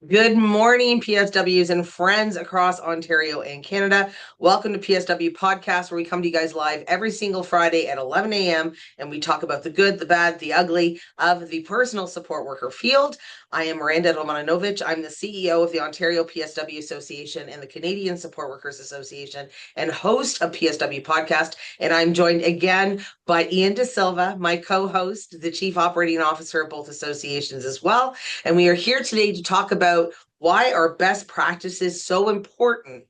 Good morning, PSWs and friends across Ontario and Canada. Welcome to PSW Podcast, where we come to you guys live every single Friday at 11 a.m. and we talk about the good, the bad, the ugly of the personal support worker field. I am Miranda Romanovic. I'm the CEO of the Ontario PSW Association and the Canadian Support Workers Association and host of PSW Podcast. And I'm joined again by Ian De Silva, my co-host, the Chief Operating Officer of both associations as well. And we are here today to talk about why are best practices so important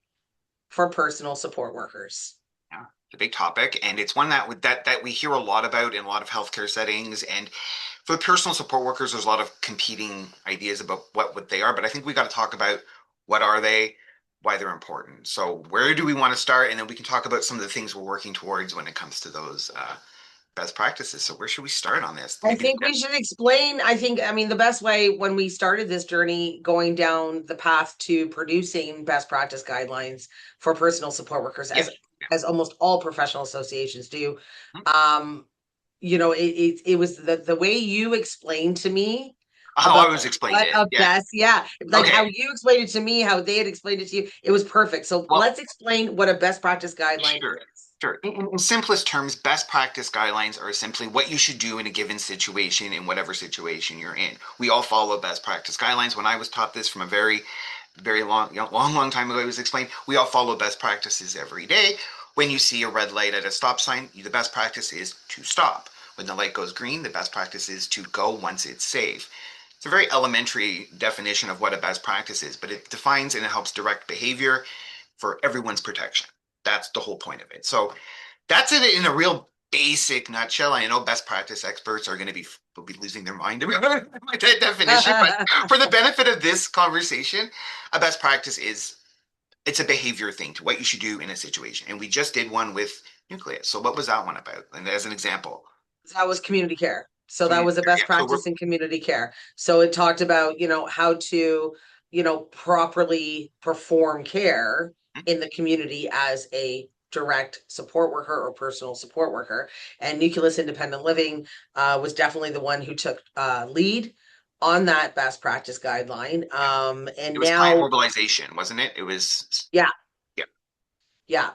for personal support workers. Yeah, it's a big topic, and it's one that we hear a lot about in a lot of healthcare settings. And for the personal support workers, there's a lot of competing ideas about what they are. But I think we got to talk about what are they, why they're important. So where do we want to start? And then we can talk about some of the things we're working towards when it comes to those best practices. So where should we start on this? I think we should explain. The best way when we started this journey going down the path to producing best practice guidelines for personal support workers, as almost all professional associations do. It was the way you explained to me. How I was explained it. How you explained it to me, how they had explained it to you. It was perfect. So let's explain what a best practice guideline is. Sure. In simplest terms, best practice guidelines are simply what you should do in a given situation, in whatever situation you're in. We all follow best practice guidelines. When I was taught this from a very long time ago, it was explained, we all follow best practices every day. When you see a red light at a stop sign, the best practice is to stop. When the light goes green, the best practice is to go once it's safe. It's a very elementary definition of what a best practice is, but it defines and it helps direct behavior for everyone's protection. That's the whole point of it. So that's it in a real basic nutshell. I know best practice experts are going to will be losing their mind about my definition, but for the benefit of this conversation, a best practice it's a behavior thing to what you should do in a situation. And we just did one with nucleus. So what was that one about? And as an example, that was community care. So that was a best practice in community care. So it talked about, how to, properly perform care in the community as a direct support worker or personal support worker. And Nucleus Independent Living was definitely the one who took lead on that best practice guideline. And it was client mobilization, wasn't it? It was. Yeah. Yeah.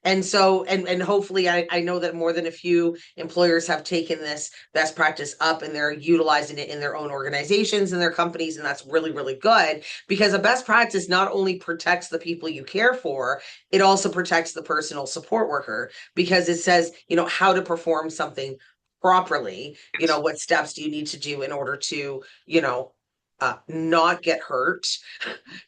And so, and hopefully I know that more than a few employers have taken this best practice up and they're utilizing it in their own organizations and their companies. And that's really, really good, because a best practice not only protects the people you care for, it also protects the personal support worker, because it says, how to perform something properly. What steps do you need to do in order to, not get hurt,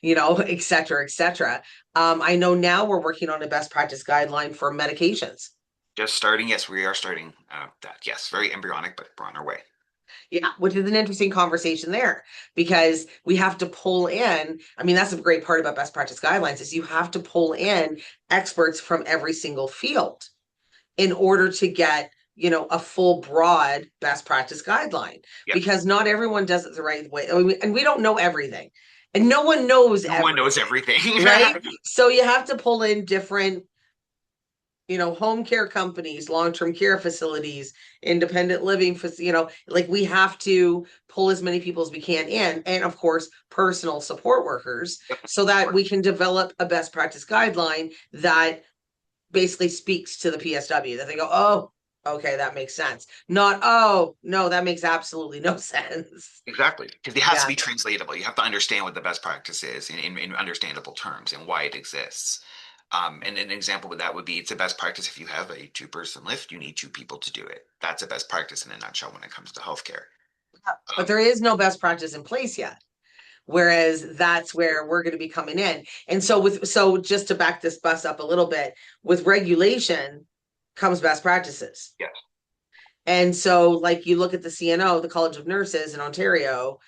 et cetera, et cetera. I know now we're working on a best practice guideline for medications. Just starting. Yes, we are starting that. Yes, very embryonic, but we're on our way. Yeah, which is an interesting conversation there, because we have to pull in. That's a great part about best practice guidelines is you have to pull in experts from every single field in order to get a full broad best practice guideline, because not everyone does it the right way. And we don't know everything, and no one knows everything. Right? So you have to pull in different, home care companies, long-term care facilities, independent living, we have to pull as many people as we can in, and of course, personal support workers, so that we can develop a best practice guideline that basically speaks to the PSW, that they go, oh, okay, that makes sense. Not, oh, no, that makes absolutely no sense. Exactly. Because it has to be translatable. You have to understand what the best practice is in understandable terms and why it exists. And an example of that would be, it's a best practice if you have a 2-person lift, you need 2 people to do it. That's a best practice in a nutshell when it comes to healthcare. But there is no best practice in place yet. Whereas that's where we're going to be coming in. And so just to back this bus up a little bit, with regulation comes best practices. Yes. And so, like, you look at the CNO, the College of Nurses in Ontario,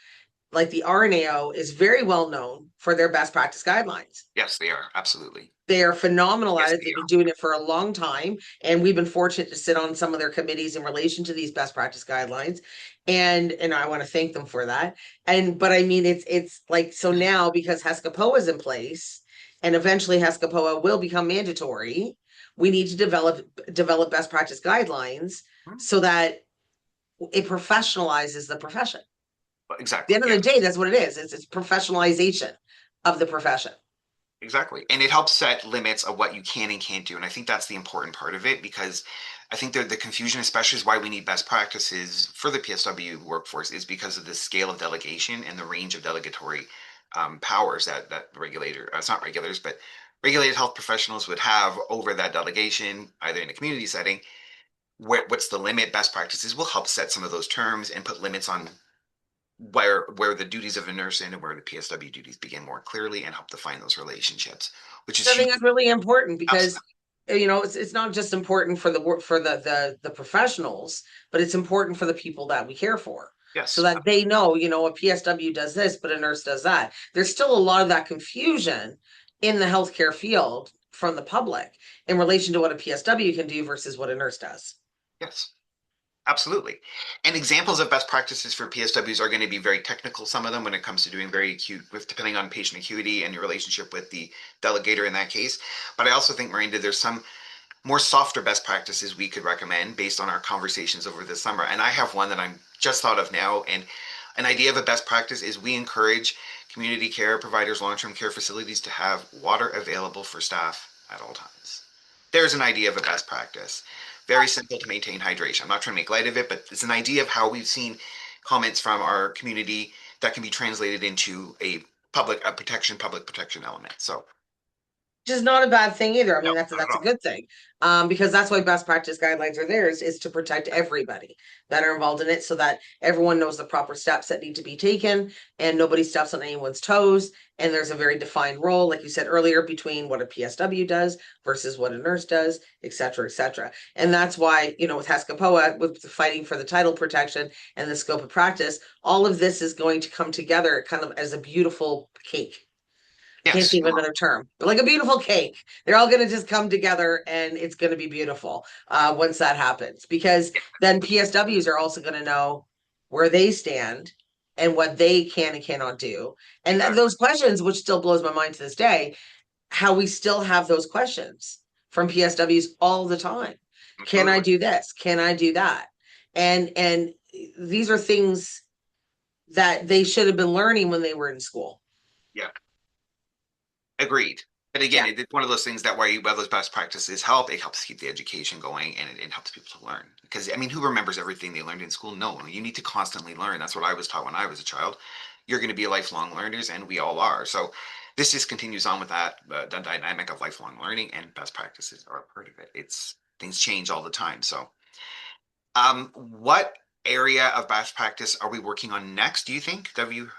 like the RNAO is very well known for their best practice guidelines. Yes, they are. Absolutely. They are phenomenal at it. They've been doing it for a long time. And we've been fortunate to sit on some of their committees in relation to these best practice guidelines. And I want to thank them for that. But it's like, so now, because HESCAPOA is in place and eventually HESCAPOA will become mandatory, we need to develop best practice guidelines so that it professionalizes the profession. The Exactly. end of Yeah. the day, that's what it is. It's professionalization of the profession. Exactly. And it helps set limits of what you can and can't do. And I think that's the important part of it because I think the confusion, especially is why we need best practices for the PSW workforce, is because of the scale of delegation and the range of delegatory powers that regulator, it's not regulators, but regulated health professionals would have over that delegation, either in a community setting. What's the limit? Best practices will help set some of those terms and put limits on where the duties of a nurse end and where the PSW duties begin more clearly and help define those relationships, which is I huge. think that's really important because Absolutely. it's not just important for the work for the professionals, but it's important for the people that we care for. So Yes. that they know, a PSW does this, but a nurse does that. There's still a lot of that confusion in the healthcare field from the public in relation to what a PSW can do versus what a nurse does. Yes. Absolutely. And examples of best practices for PSWs are going to be very technical, some of them when it comes to doing very acute, with depending on patient acuity and your relationship with the delegator in that case. But I also think, Miranda, there's some more softer best practices we could recommend based on our conversations over the summer. And I have one that I'm just thought of now. And an idea of a best practice is we encourage community care providers, long-term care facilities to have water available for staff at all times. There's an idea of a best practice. Very simple to maintain hydration. I'm not trying to make light of it, but it's an idea of how we've seen comments from our community that can be translated into public protection element. So, Which is not a bad thing either. I no, mean, that's not at that's a all. good thing, because that's why best practice guidelines are there is to protect everybody that are involved in it, so that everyone knows the proper steps that need to be taken, and nobody steps on anyone's toes. And there's a very defined role, like you said earlier, between what a PSW does versus what a nurse does, et cetera, et cetera. And that's why, with HESCAPOA, with fighting for the title protection and the scope of practice, all of this is going to come together kind of as a beautiful cake. I can't Yes. think of another term, but like a beautiful cake. They're all going to just come together and it's going to be beautiful once that happens. Because then PSWs are also going to know where they stand and what they can and cannot do. And Exactly. those questions, which still blows my mind to this day, how we still have those questions from PSWs all the time. Can I Absolutely. do this? Can I do that? And these are things that they should have been learning when they were in school. Yeah. Agreed. But Yeah. again, it's one of those things that while those best practices help, it helps keep the education going and it helps people to learn. Because, I mean, who remembers everything they learned in school? No, you need to constantly learn. That's what I was taught when I was a child. You're going to be lifelong learners, and we all are. So this just continues on with that the dynamic of lifelong learning, and best practices are a part of it. It's things change all the time. So, what area of best practice are we working on next? Do you think? Have you?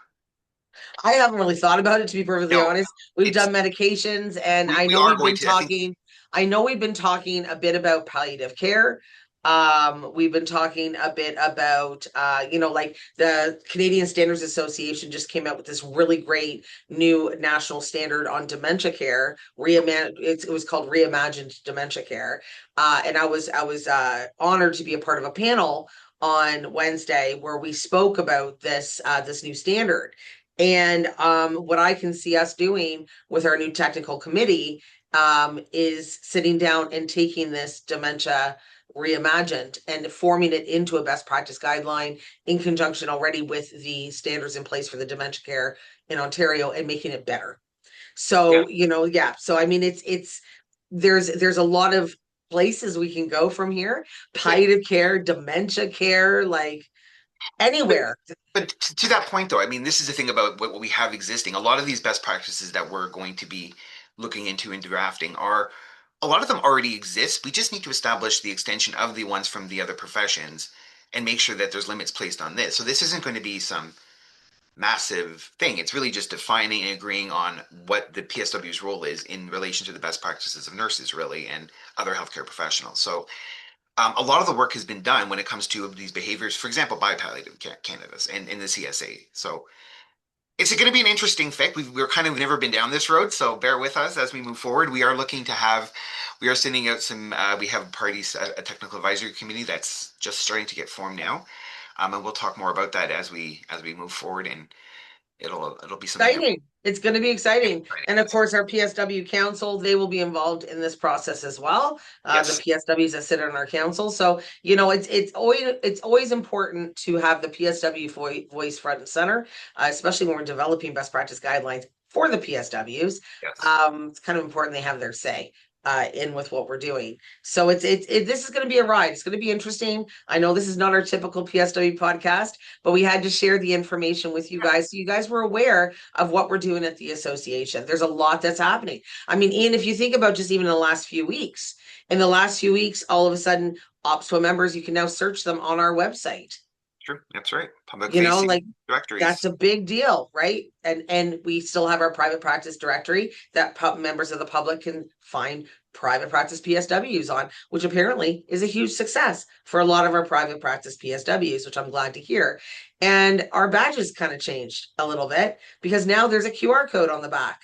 I haven't really thought about it, to be perfectly No, honest. We've it's done medications, and I we know are we've going been to. I think talking. I know we've been talking a bit about palliative care. We've been talking a bit about, like the Canadian Standards Association just came out with this really great new national standard on dementia care. It was called Reimagined Dementia Care, and I was honored to be a part of a panel on Wednesday where we spoke about this new standard. And what I can see us doing with our new technical committee is sitting down and taking this dementia reimagined and forming it into a best practice guideline in conjunction already with the standards in place for the dementia care in Ontario and making it better. yeah. So, yeah. So I mean it's there's a lot of places we can go from here. Yeah. Palliative care, dementia care, like But anywhere. but to that point, though, I mean, this is the thing about what we have existing. A lot of these best practices that we're going to be looking into and drafting are a lot of them already exist. We just need to establish the extension of the ones from the other professions and make sure that there's limits placed on this. So this isn't going to be some massive thing. It's really just defining and agreeing on what the PSW's role is in relation to the best practices of nurses, really, and other healthcare professionals. So a lot of the work has been done when it comes to these behaviors, for example, by palliative candidates and in the CSA. So it's going to be an interesting fit. We're kind of never been down this road, so bear with us as we move forward. We are looking to have, we are sending out some, we have parties, a technical advisory committee that's just starting to get formed now. And we'll talk more about that as we move forward. And It'll be something that Exciting. It's going to be exciting. And of course, our PSW council, they will be involved in this process as well. The yes, PSWs that sit on our council. So, it's always important to have the PSW voice front and center, especially when we're developing best practice guidelines for the PSWs. yes. It's kind of important they have their say in with what we're doing. So this is going to be a ride. It's going to be interesting. I know this is not our typical PSW podcast, but we had to share the information with you guys so you guys were aware of what we're doing at the association. There's a lot that's happening. I mean, Ian, if you think about just even the last few weeks, in the last few weeks, all of a sudden, OPSWA members, you can now search them on our website. True. That's right. Public You know, facing like that's directories. a big deal, right? And we still have our private practice directory that members of the public can find private practice PSWs on, which apparently is a huge success for a lot of our private practice PSWs, which I'm glad to hear. And our badges kind of changed a little bit because now there's a QR code on the back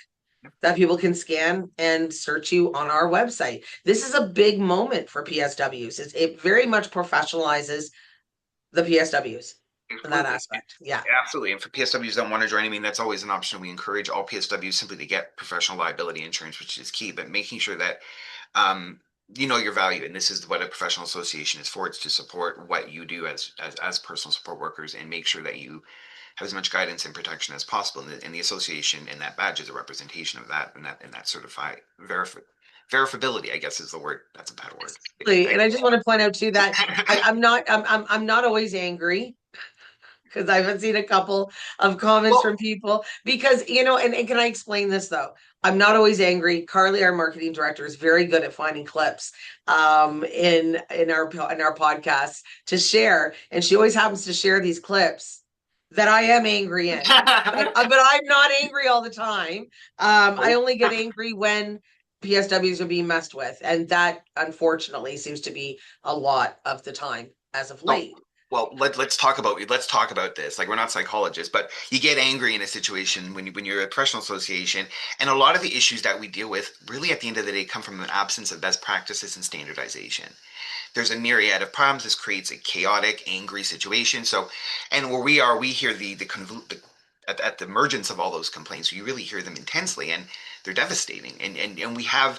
that people can scan and search you on our website. This is a big moment for PSWs. It very much professionalizes the PSWs in that Absolutely. aspect. Yeah. Absolutely. And for PSWs that don't want to join, I mean, that's always an option. We encourage all PSWs simply to get professional liability insurance, which is key, but making sure that um, you know your value. And this is what a professional association is for. It's to support what you do as personal support workers and make sure that you have as much guidance and protection as possible. And the association and that badge is a representation of that and that certified verifiability, I guess is the word. That's a bad word. And I just want to point out too that I'm not always angry because I've seen a couple of comments Well, from people because and can I explain this though? I'm not always angry. Carly, our marketing director, is very good at finding clips in our podcasts to share, and she always happens to share these clips that I am angry in. But I'm not angry all the time. I only get angry when PSWs are being messed with, and that unfortunately seems to be a lot of the time as of so, late. well, let's talk about this. Like we're not psychologists, but you get angry in a situation when you're a professional association, and a lot of the issues that we deal with, really at the end of the day, come from an absence of best practices and standardization. There's a myriad of problems. This creates a chaotic, angry situation. So, and where we are, we hear at the emergence of all those complaints, you really hear them intensely, and they're devastating. And we have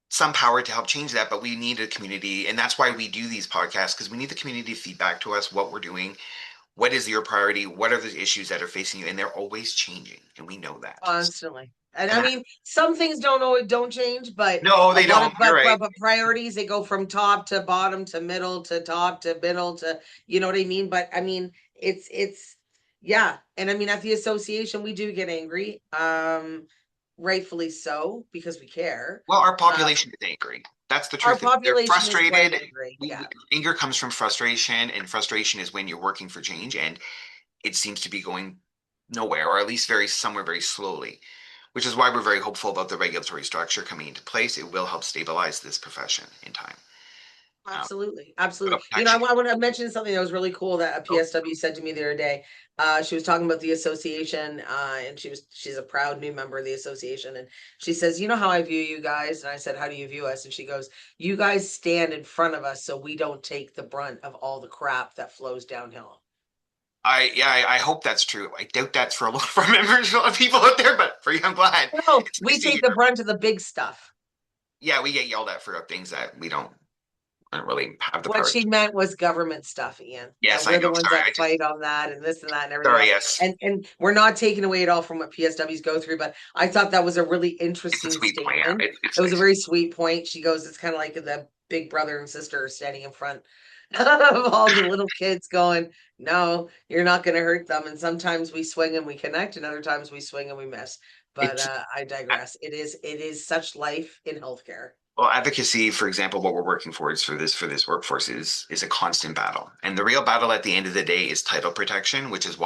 some power to help change that, but we need a community, and that's why we do these podcasts, because we need the community feedback to us what we're doing, what is your priority, what are the issues that are facing you, and they're always changing, and we know that. Constantly. And And I mean, some things don't change, but no, a they lot of don't. You're right. but priorities they go from top to bottom to middle to top to middle to you know what I mean. But I mean, it's yeah. And I mean, at the association, we do get angry, rightfully so because we care. Well, our Uh, population is angry. That's the our truth. They're population is quite frustrated. angry. Yeah, Anger comes from frustration, and frustration is when you're working for change, and it seems to be going nowhere, or at least somewhere very slowly. Which is why we're very hopeful about the regulatory structure coming into place. It will help stabilize this profession in time. Um, absolutely, but absolutely. protection. I want to mention something that was really cool that a Oh, PSW said to me the other day. She was talking about the association, and she's a proud new member of the association, and she says, "You know how I view you guys?" And I said, "How do you view us?" And she goes, "You guys stand in front of us so we don't take the brunt of all the crap that flows downhill." I hope that's true. I doubt that's for a lot of members, a lot of people out there, but for you, I'm glad. No, It's we nice to take hear. the brunt of the big stuff. Yeah, we get yelled at for things that we don't really have the What power she to. meant was government stuff, Ian. That Yes, I we're the know. ones Sorry, that I just fight on that and this and that and everything sorry. else. Yes, And we're not taking away at all from what PSWs go through, but I thought that was a really it's a interesting sweet point. Yeah, statement. it's It was a nice. very sweet point. She goes, it's kind of like the big brother and sister standing in front of all the little kids going, no, you're not going to hurt them. And sometimes we swing and we connect, and other times we swing and we miss. But It's I digress. It is such life in healthcare. Well, advocacy, for example, what we're working for is for this workforce is a constant battle, and the real battle at the end of the day is title protection, which is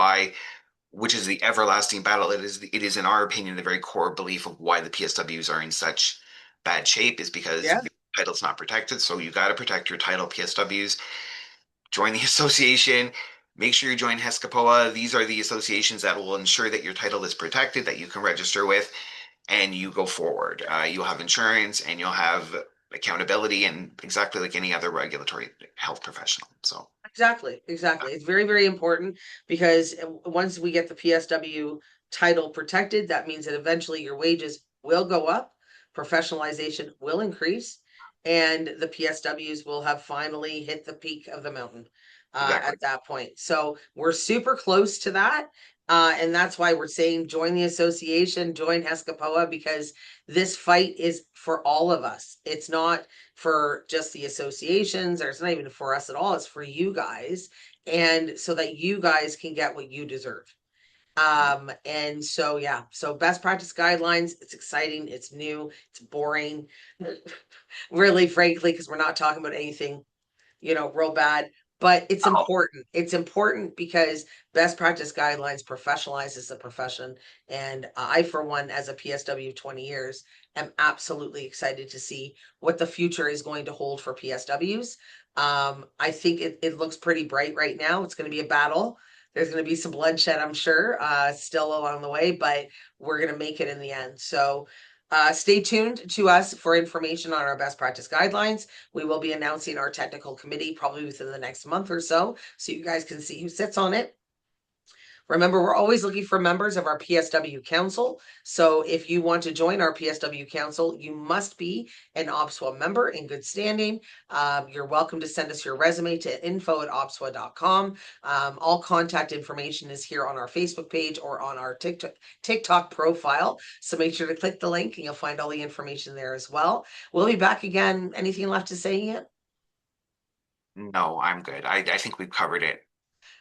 the everlasting battle. It is in our opinion the very core belief of why the PSWs are in such bad shape is because Yeah, your title's not protected. So you got to protect your title, PSWs. Join the association. Make sure you join HESCAPOA. These are the associations that will ensure that your title is protected, that you can register with, and you go forward. You'll have insurance and you'll have accountability, and exactly like any other regulatory health professional. So Exactly, exactly. It's very, very important because once we get the PSW title protected, that means that eventually your wages will go up, professionalization will increase, and the PSWs will have finally hit the peak of the mountain Exactly. at that point. So we're super close to that. And that's why we're saying join the association, join Hescapoa, because this fight is for all of us. It's not for just the associations, or it's not even for us at all. It's for you guys, and so that you guys can get what you deserve. And so yeah, so best practice guidelines, it's exciting, it's new, it's boring, really, frankly, because we're not talking about anything real bad. But it's Oh, important. It's important because best practice guidelines professionalizes the profession. And I, for one, as a PSW 20 years, am absolutely excited to see what the future is going to hold for PSWs. I think it looks pretty bright right now. It's going to be a battle. There's going to be some bloodshed, I'm sure, still along the way, but we're going to make it in the end. So stay tuned to us for information on our best practice guidelines. We will be announcing our technical committee probably within the next month or so you guys can see who sits on it. Remember, we're always looking for members of our PSW Council. So if you want to join our PSW Council, you must be an OPSWA member in good standing. You're welcome to send us your resume to info@opswa.com. All contact information is here on our Facebook page or on our TikTok profile. So make sure to click the link and you'll find all the information there as well. We'll be back again. Anything left to say yet? no, I'm good. I think we've covered it.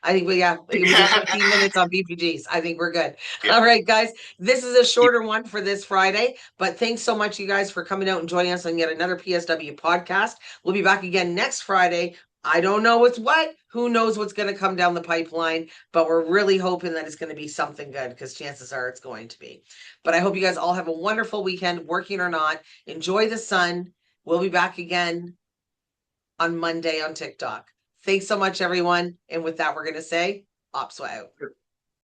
I think we did 15 minutes on BPGs. I think we're good. Yeah. All right, guys. This is a shorter one for this Friday, but thanks so much, you guys, for coming out and joining us on yet another PSW podcast. We'll be back again next Friday. I don't know what's what. Who knows what's going to come down the pipeline, but we're really hoping that it's going to be something good because chances are it's going to be. But I hope you guys all have a wonderful weekend, working or not. Enjoy the sun. We'll be back again on Monday on TikTok. Thanks so much, everyone. And with that, we're going to say, Opswa out.